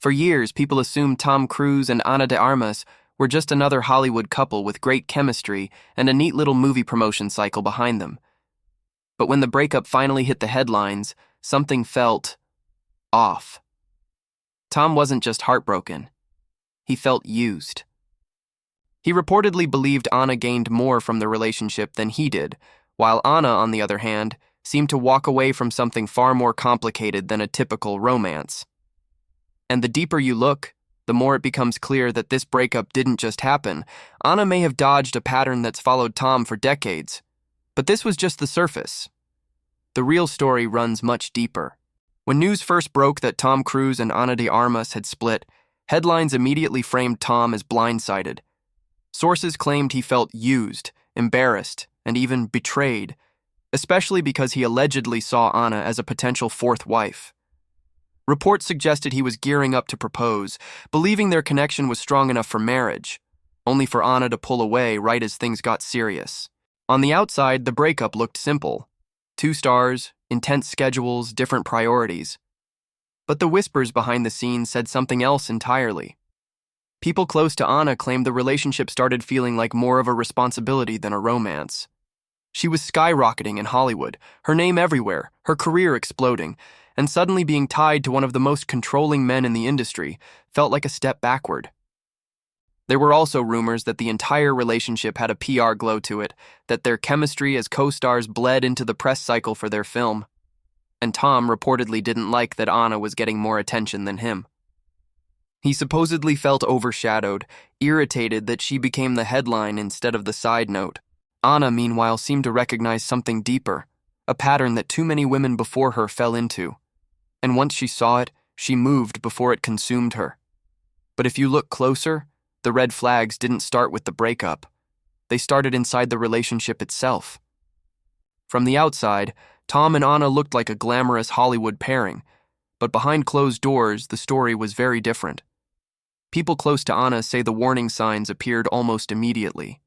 For years, people assumed Tom Cruise and Ana de Armas were just another Hollywood couple with great chemistry and a neat little movie promotion cycle behind them. But when the breakup finally hit the headlines, something felt off. Tom wasn't just heartbroken. He felt used. He reportedly believed Ana gained more from the relationship than he did, while Ana, on the other hand, seemed to walk away from something far more complicated than a typical romance. And the deeper you look, the more it becomes clear that this breakup didn't just happen. Ana may have dodged a pattern that's followed Tom for decades, but this was just the surface. The real story runs much deeper. When news first broke that Tom Cruise and Ana de Armas had split, headlines immediately framed Tom as blindsided. Sources claimed he felt used, embarrassed, and even betrayed, especially because he allegedly saw Ana as a potential fourth wife. Reports suggested he was gearing up to propose, believing their connection was strong enough for marriage, only for Ana to pull away right as things got serious. On the outside, the breakup looked simple. 2 stars, intense schedules, different priorities. But the whispers behind the scenes said something else entirely. People close to Ana claimed the relationship started feeling like more of a responsibility than a romance. She was skyrocketing in Hollywood, her name everywhere, her career exploding, and suddenly being tied to one of the most controlling men in the industry felt like a step backward. There were also rumors that the entire relationship had a PR glow to it, that their chemistry as co-stars bled into the press cycle for their film. And Tom reportedly didn't like that Ana was getting more attention than him. He supposedly felt overshadowed, irritated that she became the headline instead of the side note. Ana, meanwhile, seemed to recognize something deeper, a pattern that too many women before her fell into. And once she saw it, she moved before it consumed her. But if you look closer, the red flags didn't start with the breakup. They started inside the relationship itself. From the outside, Tom and Ana looked like a glamorous Hollywood pairing, but behind closed doors, the story was very different. People close to Ana say the warning signs appeared almost immediately.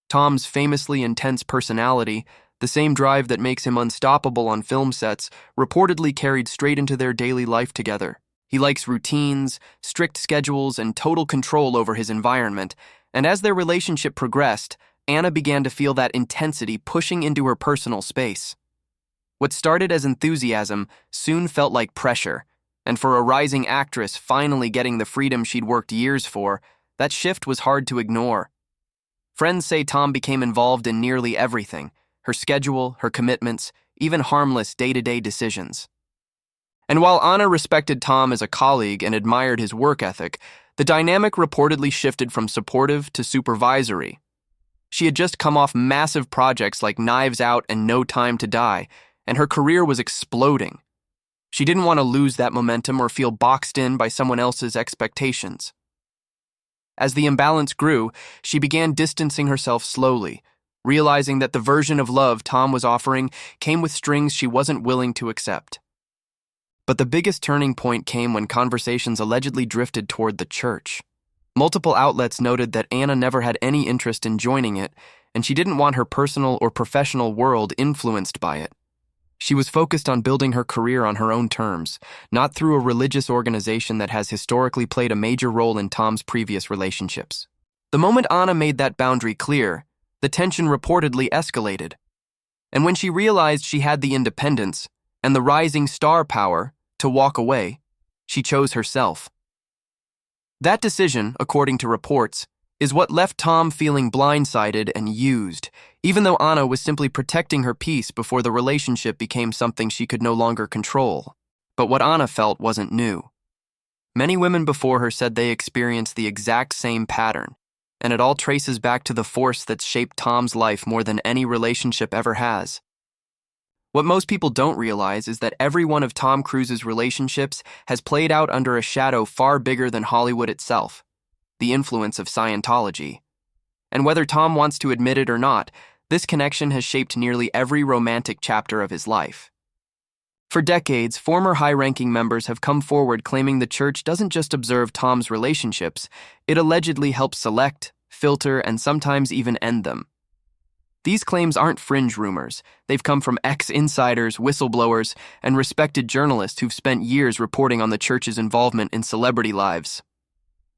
Tom's famously intense personality, the same drive that makes him unstoppable on film sets, reportedly carried straight into their daily life together. He likes routines, strict schedules, and total control over his environment, and as their relationship progressed, Ana began to feel that intensity pushing into her personal space. What started as enthusiasm soon felt like pressure, and for a rising actress finally getting the freedom she'd worked years for, that shift was hard to ignore. Friends say Tom became involved in nearly everything: her schedule, her commitments, even harmless day-to-day decisions. And while Ana respected Tom as a colleague and admired his work ethic, the dynamic reportedly shifted from supportive to supervisory. She had just come off massive projects like Knives Out and No Time to Die, and her career was exploding. She didn't want to lose that momentum or feel boxed in by someone else's expectations. As the imbalance grew, she began distancing herself slowly, realizing that the version of love Tom was offering came with strings she wasn't willing to accept. But the biggest turning point came when conversations allegedly drifted toward the church. Multiple outlets noted that Ana never had any interest in joining it, and she didn't want her personal or professional world influenced by it. She was focused on building her career on her own terms, not through a religious organization that has historically played a major role in Tom's previous relationships. The moment Ana made that boundary clear, the tension reportedly escalated. And when she realized she had the independence and the rising star power to walk away, she chose herself. That decision, according to reports, is what left Tom feeling blindsided and used, even though Ana was simply protecting her peace before the relationship became something she could no longer control. But what Ana felt wasn't new. Many women before her said they experienced the exact same pattern, and it all traces back to the force that's shaped Tom's life more than any relationship ever has. What most people don't realize is that every one of Tom Cruise's relationships has played out under a shadow far bigger than Hollywood itself: the influence of Scientology. And whether Tom wants to admit it or not, this connection has shaped nearly every romantic chapter of his life. For decades, former high-ranking members have come forward claiming the church doesn't just observe Tom's relationships, it allegedly helps select, filter, and sometimes even end them. These claims aren't fringe rumors. They've come from ex-insiders, whistleblowers, and respected journalists who've spent years reporting on the church's involvement in celebrity lives.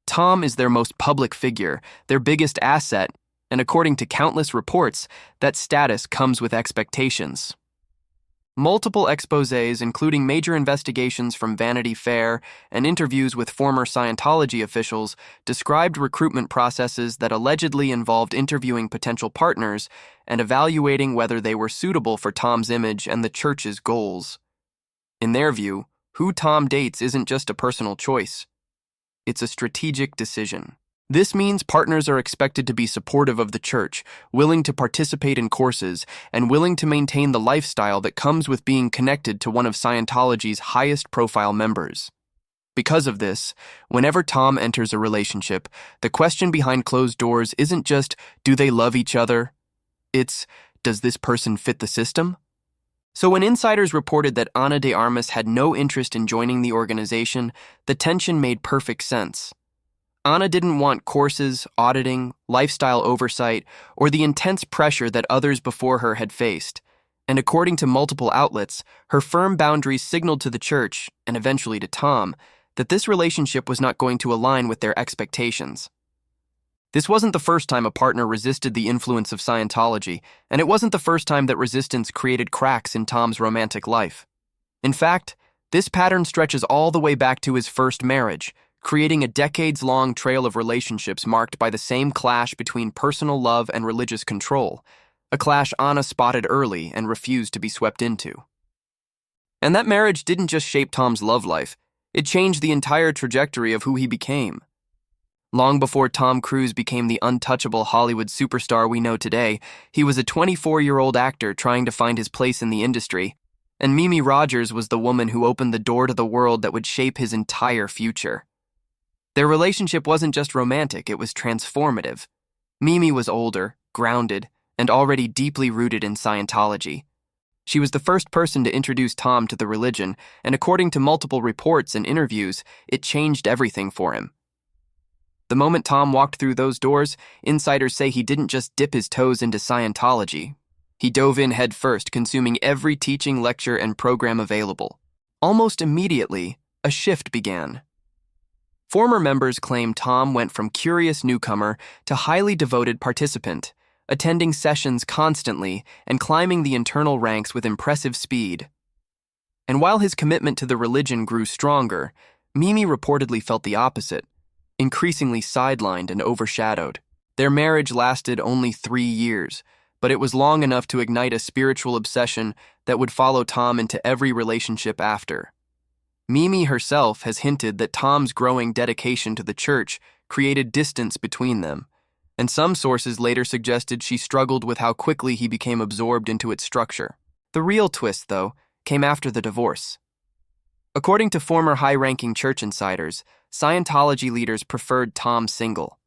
Tom is their most public figure, their biggest asset, and according to countless reports, that status comes with expectations. Multiple exposés, including major investigations from Vanity Fair and interviews with former Scientology officials, described recruitment processes that allegedly involved interviewing potential partners and evaluating whether they were suitable for Tom's image and the church's goals. In their view, who Tom dates isn't just a personal choice. It's a strategic decision. This means partners are expected to be supportive of the church, willing to participate in courses, and willing to maintain the lifestyle that comes with being connected to one of Scientology's highest-profile members. Because of this, whenever Tom enters a relationship, the question behind closed doors isn't just, do they love each other? It's, does this person fit the system? So when insiders reported that Ana de Armas had no interest in joining the organization, the tension made perfect sense. Ana didn't want courses, auditing, lifestyle oversight, or the intense pressure that others before her had faced. And according to multiple outlets, her firm boundaries signaled to the church, and eventually to Tom, that this relationship was not going to align with their expectations. This wasn't the first time a partner resisted the influence of Scientology, and it wasn't the first time that resistance created cracks in Tom's romantic life. In fact, this pattern stretches all the way back to his first marriage, creating a decades-long trail of relationships marked by the same clash between personal love and religious control, a clash Ana spotted early and refused to be swept into. And that marriage didn't just shape Tom's love life, it changed the entire trajectory of who he became. Long before Tom Cruise became the untouchable Hollywood superstar we know today, he was a 24-year-old actor trying to find his place in the industry, and Mimi Rogers was the woman who opened the door to the world that would shape his entire future. Their relationship wasn't just romantic, it was transformative. Mimi was older, grounded, and already deeply rooted in Scientology. She was the first person to introduce Tom to the religion, and according to multiple reports and interviews, it changed everything for him. The moment Tom walked through those doors, insiders say he didn't just dip his toes into Scientology. He dove in headfirst, consuming every teaching, lecture, and program available. Almost immediately, a shift began. Former members claim Tom went from curious newcomer to highly devoted participant, attending sessions constantly and climbing the internal ranks with impressive speed. And while his commitment to the religion grew stronger, Mimi reportedly felt the opposite, increasingly sidelined and overshadowed. Their marriage lasted only 3 years, but it was long enough to ignite a spiritual obsession that would follow Tom into every relationship after. Mimi herself has hinted that Tom's growing dedication to the church created distance between them, and some sources later suggested she struggled with how quickly he became absorbed into its structure. The real twist, though, came after the divorce. According to former high-ranking church insiders, Scientology leaders preferred Tom single,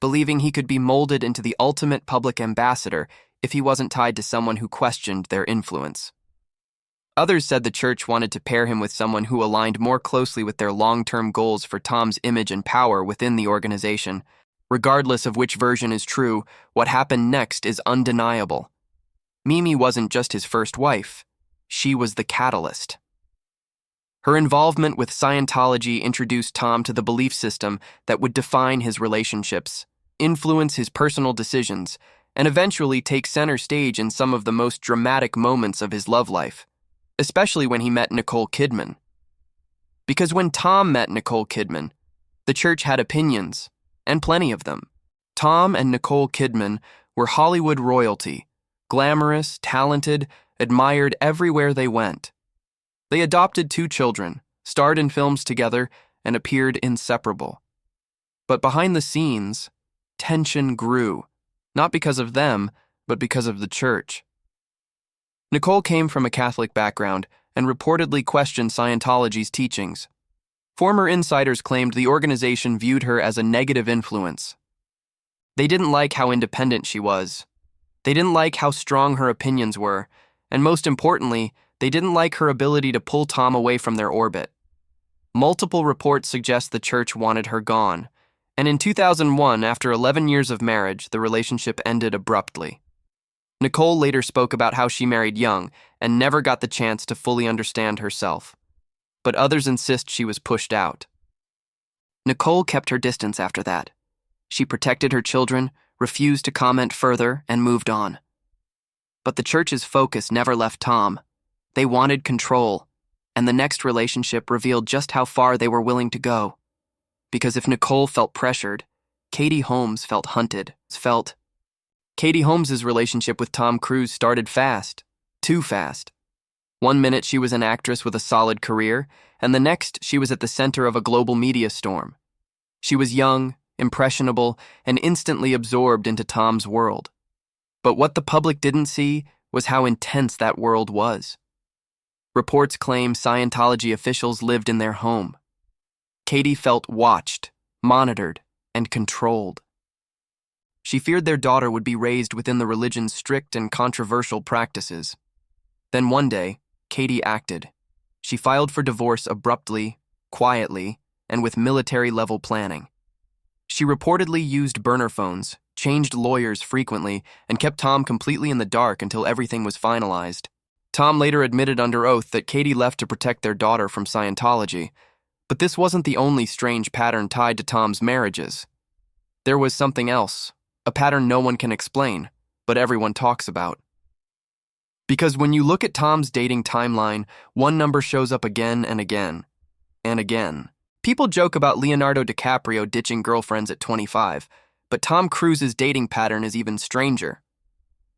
believing he could be molded into the ultimate public ambassador if he wasn't tied to someone who questioned their influence. Others said the church wanted to pair him with someone who aligned more closely with their long-term goals for Tom's image and power within the organization. Regardless of which version is true, what happened next is undeniable. Mimi wasn't just his first wife. She was the catalyst. Her involvement with Scientology introduced Tom to the belief system that would define his relationships, influence his personal decisions, and eventually take center stage in some of the most dramatic moments of his love life, especially when he met Nicole Kidman. Because when Tom met Nicole Kidman, the church had opinions, and plenty of them. Tom and Nicole Kidman were Hollywood royalty, glamorous, talented, admired everywhere they went. They adopted 2 children, starred in films together, and appeared inseparable. But behind the scenes, tension grew, not because of them, but because of the church. Nicole came from a Catholic background and reportedly questioned Scientology's teachings. Former insiders claimed the organization viewed her as a negative influence. They didn't like how independent she was. They didn't like how strong her opinions were, and most importantly, they didn't like her ability to pull Tom away from their orbit. Multiple reports suggest the church wanted her gone, and in 2001, after 11 years of marriage, the relationship ended abruptly. Nicole later spoke about how she married young and never got the chance to fully understand herself. But others insist she was pushed out. Nicole kept her distance after that. She protected her children, refused to comment further, and moved on. But the church's focus never left Tom. They wanted control, and the next relationship revealed just how far they were willing to go. Because if Nicole felt pressured, Katie Holmes felt hunted. Katie Holmes' relationship with Tom Cruise started fast, too fast. One minute she was an actress with a solid career, and the next she was at the center of a global media storm. She was young, impressionable, and instantly absorbed into Tom's world. But what the public didn't see was how intense that world was. Reports claim Scientology officials lived in their home. Katie felt watched, monitored, and controlled. She feared their daughter would be raised within the religion's strict and controversial practices. Then one day, Katie acted. She filed for divorce abruptly, quietly, and with military-level planning. She reportedly used burner phones, changed lawyers frequently, and kept Tom completely in the dark until everything was finalized. Tom later admitted under oath that Katie left to protect their daughter from Scientology. But this wasn't the only strange pattern tied to Tom's marriages. There was something else, a pattern no one can explain, but everyone talks about. Because when you look at Tom's dating timeline, one number shows up again and again, and again. People joke about Leonardo DiCaprio ditching girlfriends at 25, but Tom Cruise's dating pattern is even stranger.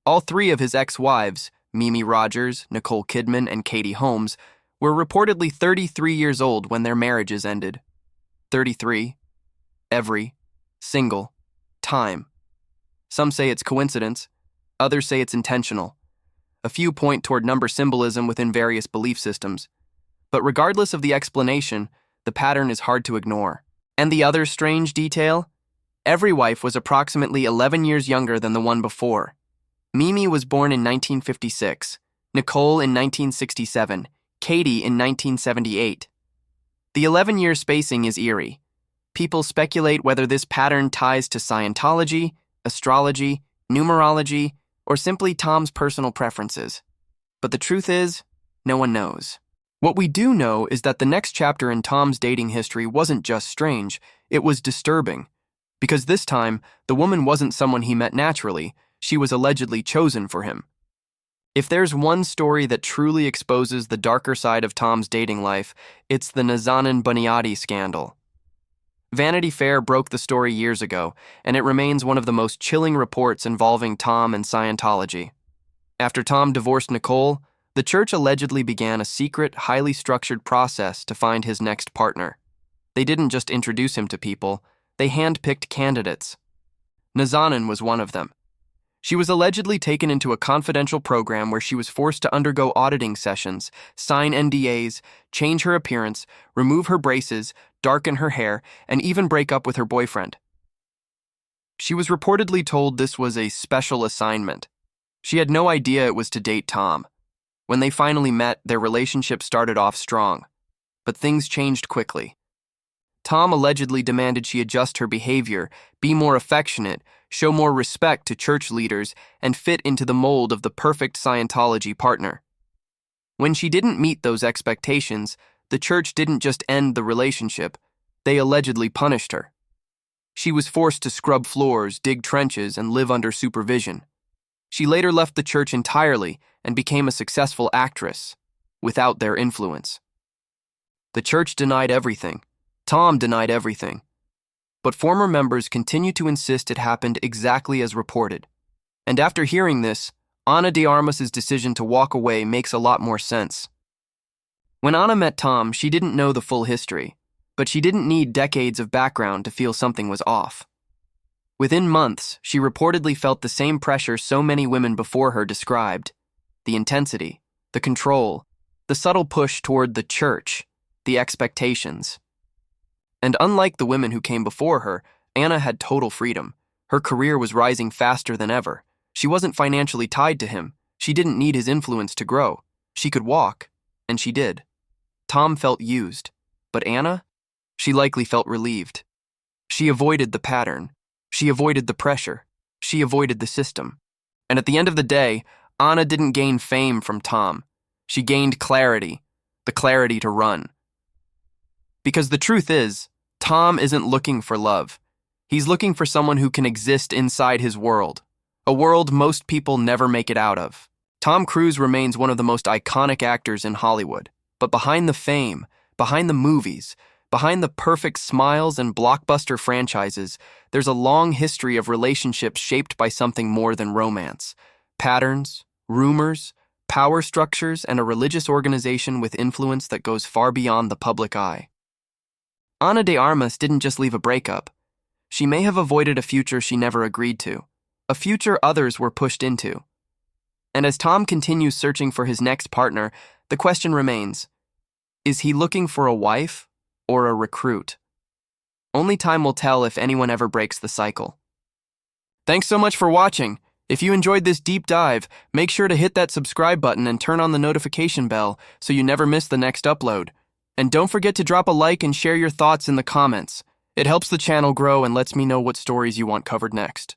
All three of his ex-wives, Mimi Rogers, Nicole Kidman, and Katie Holmes, were reportedly 33 years old when their marriages ended. 33. Every single time. Some say it's coincidence, others say it's intentional. A few point toward number symbolism within various belief systems. But regardless of the explanation, the pattern is hard to ignore. And the other strange detail? Every wife was approximately 11 years younger than the one before. Mimi was born in 1956, Nicole in 1967, Katie in 1978. The 11-year spacing is eerie. People speculate whether this pattern ties to Scientology, astrology, numerology, or simply Tom's personal preferences. But the truth is, no one knows. What we do know is that the next chapter in Tom's dating history wasn't just strange, it was disturbing. Because this time, the woman wasn't someone he met naturally, she was allegedly chosen for him. If there's one story that truly exposes the darker side of Tom's dating life, it's the Nazanin Bunyadi scandal. Vanity Fair broke the story years ago, and it remains one of the most chilling reports involving Tom and Scientology. After Tom divorced Nicole, the church allegedly began a secret, highly structured process to find his next partner. They didn't just introduce him to people, they handpicked candidates. Nazanin was one of them. She was allegedly taken into a confidential program where she was forced to undergo auditing sessions, sign NDAs, change her appearance, remove her braces, darken her hair, and even break up with her boyfriend. She was reportedly told this was a special assignment. She had no idea it was to date Tom. When they finally met, their relationship started off strong. But things changed quickly. Tom allegedly demanded she adjust her behavior, be more affectionate, show more respect to church leaders, and fit into the mold of the perfect Scientology partner. When she didn't meet those expectations, the church didn't just end the relationship, they allegedly punished her. She was forced to scrub floors, dig trenches, and live under supervision. She later left the church entirely and became a successful actress, without their influence. The church denied everything. Tom denied everything. But former members continue to insist it happened exactly as reported. And after hearing this, Ana de Armas' decision to walk away makes a lot more sense. When Ana met Tom, she didn't know the full history, but she didn't need decades of background to feel something was off. Within months, she reportedly felt the same pressure so many women before her described. The intensity, the control, the subtle push toward the church, the expectations. And unlike the women who came before her, Ana had total freedom. Her career was rising faster than ever. She wasn't financially tied to him. She didn't need his influence to grow. She could walk, and she did. Tom felt used, but Ana? She likely felt relieved. She avoided the pattern. She avoided the pressure. She avoided the system. And at the end of the day, Anna didn't gain fame from Tom. She gained clarity, the clarity to run. Because the truth is, Tom isn't looking for love. He's looking for someone who can exist inside his world, a world most people never make it out of. Tom Cruise remains one of the most iconic actors in Hollywood, but behind the fame, behind the movies, behind the perfect smiles and blockbuster franchises, there's a long history of relationships shaped by something more than romance. Patterns, rumors, power structures, and a religious organization with influence that goes far beyond the public eye. Ana de Armas didn't just leave a breakup. She may have avoided a future she never agreed to, a future others were pushed into. And as Tom continues searching for his next partner, the question remains, is he looking for a wife or a recruit? Only time will tell if anyone ever breaks the cycle. Thanks so much for watching. If you enjoyed this deep dive, make sure to hit that subscribe button and turn on the notification bell so you never miss the next upload. And don't forget to drop a like and share your thoughts in the comments. It helps the channel grow and lets me know what stories you want covered next.